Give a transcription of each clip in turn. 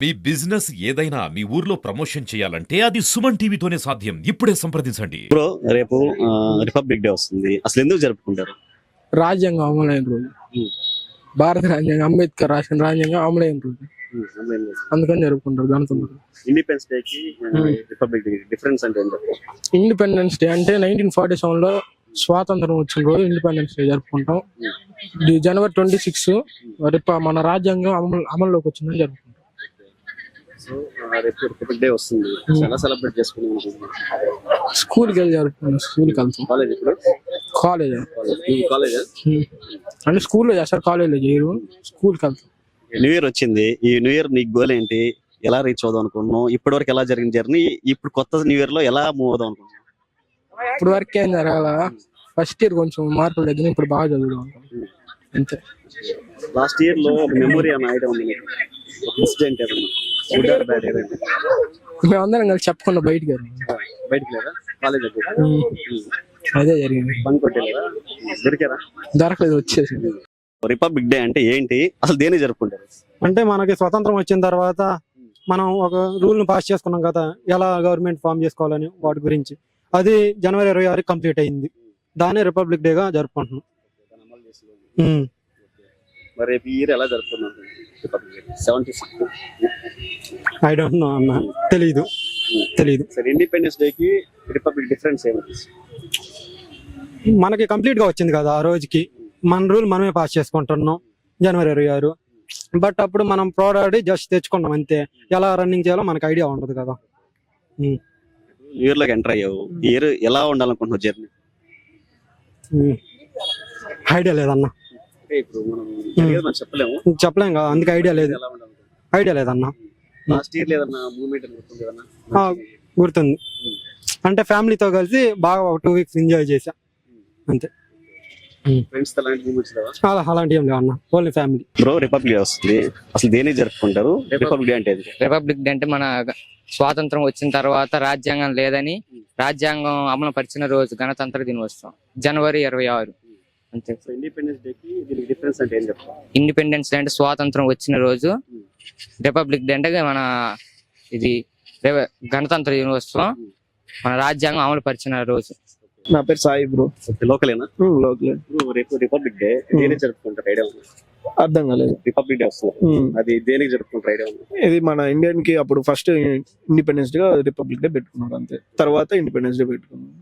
మీ business ఏదైనా మీ ఊర్లో promotion చేయాలంటే అది సుమన్ టీవీతోనే సాధ్యం. ఇప్పుడే సంప్రదించండి. బ్రో రేపు రిపబ్లిక్ డే వస్తుంది. అసలు ఎందుకు జరుపుకుంటారు? రాజ్యాంగం అమలైన రోజు. భారత రాజ్యాంగం అంబేద్కర్ రాసిన రాజ్యాంగం అమలైన రోజు. అందుకని జరుపుకుంటారు గణతంత్ర. ఇండిపెండెన్స్ డే కి రిపబ్లిక్ డే డిఫరెన్స్ అంటే ఏంటో? ఇండిపెండెన్స్ డే అంటే 1947 లో స్వాతంత్రం వచ్చిన రోజు ఇండిపెండెన్స్ డే జరుపుకుంటాం. జనవరి 26 మన రాజ్యాంగం అమల్లోకి వచ్చిందని జరుపుకుంటాం. సో రేపు రిపబ్లిక్ డే వస్తుంది. ఎలా సెలబ్రేట్ చేసుకుంటాం? స్కూల్కి వెళ్ళి జరుపుకుంటాం. స్కూల్కి వెళ్తాం. కాలేజ్ ఇప్పుడు కాలేజ్ అంటే స్కూల్లో చేస్తారు, కాలేజ్లో చేయరు. స్కూల్కి వెళ్తాం. న్యూ ఇయర్ వచ్చింది. ఈ న్యూ ఇయర్ నీ గోల్ ఏంటి? ఎలా రీచ్ అవుదాం అనుకుంటున్నాం? ఇప్పటి వరకు ఎలా జరిగిన జర్నీ, ఇప్పుడు కొత్త న్యూ ఇయర్ లో ఎలా మూవ్ అవుదాం అనుకుంటున్నాం? ఇప్పుడు వరకు ఏం జరగాల, ఫస్ట్ ఇయర్ కొంచెం మార్కులు దగ్గర ఇప్పుడు బాగా చదువుదాం అంతే. లాస్ట్ ఇయర్ లో మెమొరీ అన్న ఐడియా ఉంది, ఇన్సిడెంట్ ఏదన్నా గుడ్ ఆర్ బ్యాడ్ ఏదైనా? మేమందరం కలిసి చెప్పకుండా బయటికి బయటకు లేదా? కాలేజ్ అదే జరిగింది. బంక్ కొట్టేదా? దొరికారా? దొరకలేదు, వచ్చేసి. రిపబ్లిక్ డే అంటే ఏంటి? అసలు దేని జరుపుకుంటారు? అంటే మనకి స్వతంత్రం వచ్చిన తర్వాత మనం ఒక రూల్ ను పాస్ చేసుకున్నాం కదా, ఎలా గవర్నమెంట్ ఫామ్ చేసుకోవాలని, వాటి గురించి. అది జనవరి 26 కంప్లీట్ అయింది. దాన్ని రిపబ్లిక్ డే గా జరుపుకుంటున్నాం. మరి రేపు ఈ ఇయర్ ఎలా జరుపుకున్నాం? 76 ఐ డోంట్ నో అన్న, తెలీదు. సరే, ఇండిపెండెన్స్ డే కి రిపబ్లిక్ డిఫరెన్స్ ఏమిటి? మనకి కంప్లీట్ గా వచ్చింది కదా ఆ రోజుకి, మన రూల్ మనమే పాస్ చేసుకుంటున్నాం జనవరి 26. బట్ అప్పుడు మనం పోరాడి జస్ట్ తెచ్చుకున్నాం అంతే. ఎలా రన్నింగ్ చేయాలో మనకు ఐడియా ఉండదు కదా. ఇయర్ లోకి ఎంటర్ అయ్యావు. ఇయర్ ఎలా ఉండాలనుకుంటున్నావు జర్నీ? ఐడియా లేదన్న, ఇప్పుడు మనం చెప్పలేం కదా, అందుకే ఐడియా లేదన్న. లాస్ట్ ఇయర్ లేదన్నా మూవ్మెంట్ గుర్తుంది? గుర్తుంది. అంటే ఫ్యామిలీతో కలిసి బాగా ఒక 2 weeks ఎంజాయ్ చేసా అంతే. ఫ్రెండ్స్ తో అలాంటి మూమెంట్స్ లేవా? అలాంటి ఏం లేవన్న, only family. Bro republic day వస్తుంది. అసలు దేనికి జరుపుకుంటారు? రిపబ్లిక్ డే అంటే రిపబ్లిక్ డే అంటే మన స్వాతంత్రం వచ్చిన తర్వాత రాజ్యాంగం లేదని రాజ్యాంగం అమలు పరిచిన రోజు గణతంత్ర దినోత్సవం జనవరి 26 అంతే. ఇండిపెండెన్స్ డే కి దీనికి డిఫరెన్స్ అంటే ఏం చెప్తారు? ఇండిపెండెన్స్ డే అంటే స్వాతంత్రం వచ్చిన రోజు, రిపబ్లిక్ డే అంటే మన ఇది గణతంత్ర దినోత్సవం, మన రాజ్యాంగం అమలు పరిచిన రోజు. నా పేరు సాయి బ్రో. లోకలేనా? లోకలే. రేపు రిపబ్లిక్ డే దేనికి జరుపుకుంటారు ఐడియా ఉంది? అర్థం కాలేదు. రిపబ్లిక్ డే వస్తుంది, అది దేనికి జరుపుకుంటారు ఐడియా ఉంది? ఇది మన ఇండియన్ కి అప్పుడు first independence day republic day పెట్టుకున్నారు అంతే. తర్వాత ఇండిపెండెన్స్ డే పెట్టుకున్నారు.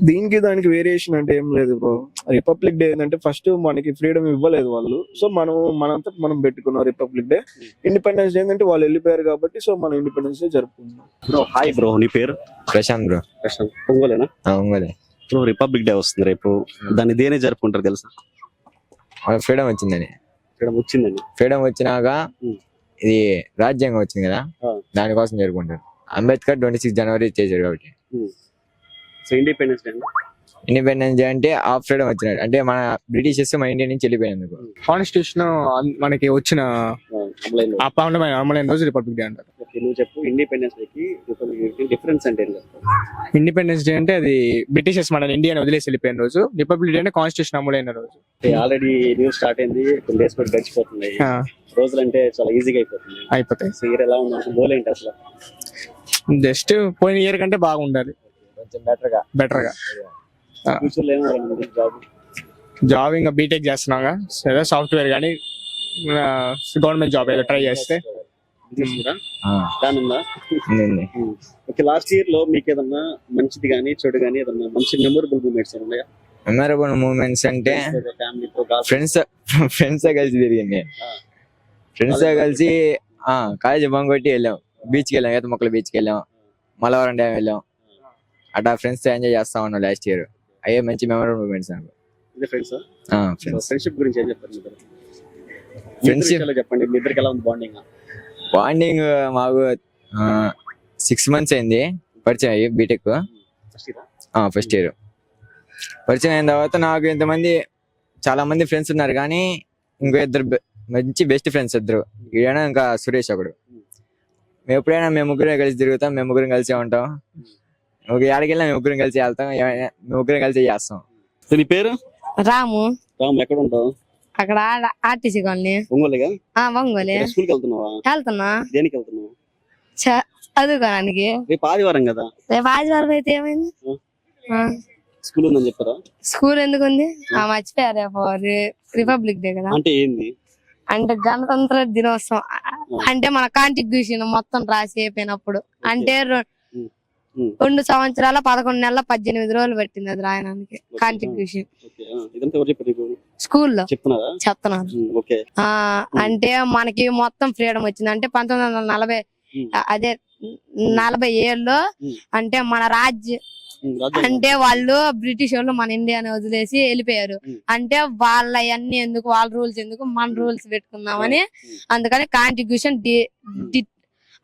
దీనికి దానికి వేరియేషన్ అంటే ఏం లేదు బ్రో. రిపబ్లిక్ డే ఏంటంటే ఫస్ట్ మనకి ఫ్రీడమ్ ఇవ్వలేదు వాళ్ళు, సో మనంతా మనం పెట్టుకున్నాం రిపబ్లిక్ డే. ఇండిపెండెన్స్ డే ఏంటంటే వాళ్ళు వెళ్ళిపోయారు కాబట్టి, సో మనం ఇండిపెండెన్స్ డే జరుపుకున్నాం. బ్రో హాయ్ బ్రో, నీ పేరు? ప్రశాంత్ బ్రో. ప్రశాంత్, ఒంగోలేనా? ఒంగోలే. బ్రో రిపబ్లిక్ డే వస్తుంది రేపు, దాన్ని దేని జరుపుకుంటారు తెలుసా? ఫ్రీడమ్ వచ్చిందని. ఫ్రీడమ్ వచ్చినాక ఇది రాజ్యాంగం వచ్చింది కదా, దానికోసం జరుపుకుంటారు. అంబేద్కర్ 26 జనవరి చేశారు కాబట్టి. సో ఇండిపెండెన్స్ డే అంటే ఆఫ్ ఫ్రీడమ్ వచ్చినట్టు, అంటే మన బ్రిటిషర్స్ మన ఇండియా నుంచి వెళ్ళిపోయినందుకు. కాన్స్టిట్యూషన్ మనకి వచ్చిన అమలైన రోజు రిపబ్లిక్ డే అంటారు. నువ్వు చెప్పు, ఇండిపెండెన్స్ డే కి రిపబ్లిక్ డే డిఫరెన్స్ అంటే ఏం చెప్తావు? ఇండిపెండెన్స్ డే అంటే అది బ్రిటిషర్స్ మన ఇండియాని వదిలేసి వెళ్ళిపోయిన రోజు. రిపబ్లిక్ డే అంటే కాన్స్టిట్యూషన్ అమలైన రోజు. ఆల్రెడీ న్యూస్ స్టార్ట్ అయింది, కొన్ని డేస్ కూడా గడిచిపోతున్నాయి. రోజులు అంటే చాలా ఈజీగా అయిపోతాయి. సో ఇయర్ ఎలా ఉంది? గోల్ ఏంటి అసలు? జస్ట్ పోయిన ఇయర్ కంటే బాగుండాలి, కొంచెం బెటర్ గా. ఫ్యూచర్ లో ఏమో జాబ్ ఇంకా బీటెక్ చేస్తున్నాగా, సరే సాఫ్ట్వేర్ కానీ గవర్నమెంట్ జాబ్ ఏదో ట్రై చేస్తే. ఓకే, లాస్ట్ ఇయర్ లో మీకు ఏదన్నా మంచిది కానీ చెడు కానీ ఏదన్నా మంచి మెమొరబుల్ మూమెంట్స్ ఉన్నాయా? మెమరబుల్ మూమెంట్స్ అంటే ఫ్రెండ్స్ తో కలిసి తిరిగింది. ఫ్రెండ్స్ తో కలిసి కాలేజీ బంక్ కొట్టి వెళ్ళాం, బీచ్కి వెళ్ళాం, ఈత మొక్కల బీచ్కి వెళ్ళాం, మలవరం డ్యామ్ వెళ్ళాం. అట్లా ఫ్రెండ్స్ తో ఎంజాయ్ చేస్తా ఉన్నాం లాస్ట్ ఇయర్. అయ్యే మంచి మెమరబుల్ మూమెంట్స్ నాకు. ఫ్రెండ్షిప్ గురించి ఏం చెప్తారు? ఫ్రెండ్షిప్ చెప్పండి, మీ ఇద్దరికి ఎలా ఉంది బాండింగ్? బాండింగ్ మాకు 6 months అయింది పరిచయం అయ్యి. బీటెక్ ఫస్ట్ ఇయర్ పరిచయం అయిన తర్వాత నాకు ఇంతమంది చాలా మంది ఫ్రెండ్స్ ఉన్నారు, కానీ ఇంకో 2 మంచి బెస్ట్ ఫ్రెండ్స్, 2 ఈడైనా ఇంకా సురేష్ ఒకడు. మేము ఎప్పుడైనా మేము ముగ్గురే కలిసి తిరుగుతాం, మేము ముగ్గురం కలిసి ఉంటాం. ఎక్కడికి వెళ్ళినా మేము ముగ్గురం కలిసి వెళ్తాం, మేము ముగ్గురం కలిసి చేస్తాం. నీ పేరు? రాము. ఎక్కడ ఉంటావు? అక్కడ ఆర్టీసీ కాలనీ ఒంగోలుగా ఒంగోలు స్కూల్కి వెళ్తున్నావా? వెళ్తున్నా దేనికి వెళ్తున్నావు? చదువుకోడానికి. రేపు ఆదివారం కదా, రేపు ఆదివారం అయితే ఏమైంది? స్కూల్ ఉందని చెప్పారా? స్కూల్ ఎందుకు ఉంది? మర్చిపోయారు, రేపు రిపబ్లిక్ డే కదా. అంటే ఏంది? అంటే గణతంత్ర దినోత్సవం, అంటే మన కాంట్రిబ్యూషన్ మొత్తం రాసి అయిపోయినప్పుడు, అంటే 2 సంవత్సరాల 11 నెలల 18 రోజులు పట్టింది అది రాయడానికి కాంట్రిబ్యూషన్. ఓకే, ఇదంతా ఎవరు చెప్పారు నీకు? స్కూల్లో చెప్తున్నారా? చెప్తున్నారు. ఓకే. అంటే మనకి మొత్తం ఫ్రీడమ్ వచ్చింది అంటే 1940, అదే 47లో. అంటే మన రాజ్యం అంటే వాళ్ళు బ్రిటిష్ వాళ్ళు మన ఇండియాని వదిలేసి వెళ్ళిపోయారు. అంటే వాళ్ళ అన్ని ఎందుకు, వాళ్ళ రూల్స్ ఎందుకు, మన రూల్స్ పెట్టుకుందామని అందుకని కాంట్రిబ్యూషన్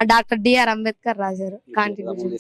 డాక్టర్ డిఆర్ అంబేద్కర్ రాశారు కాంట్రిబ్యూషన్.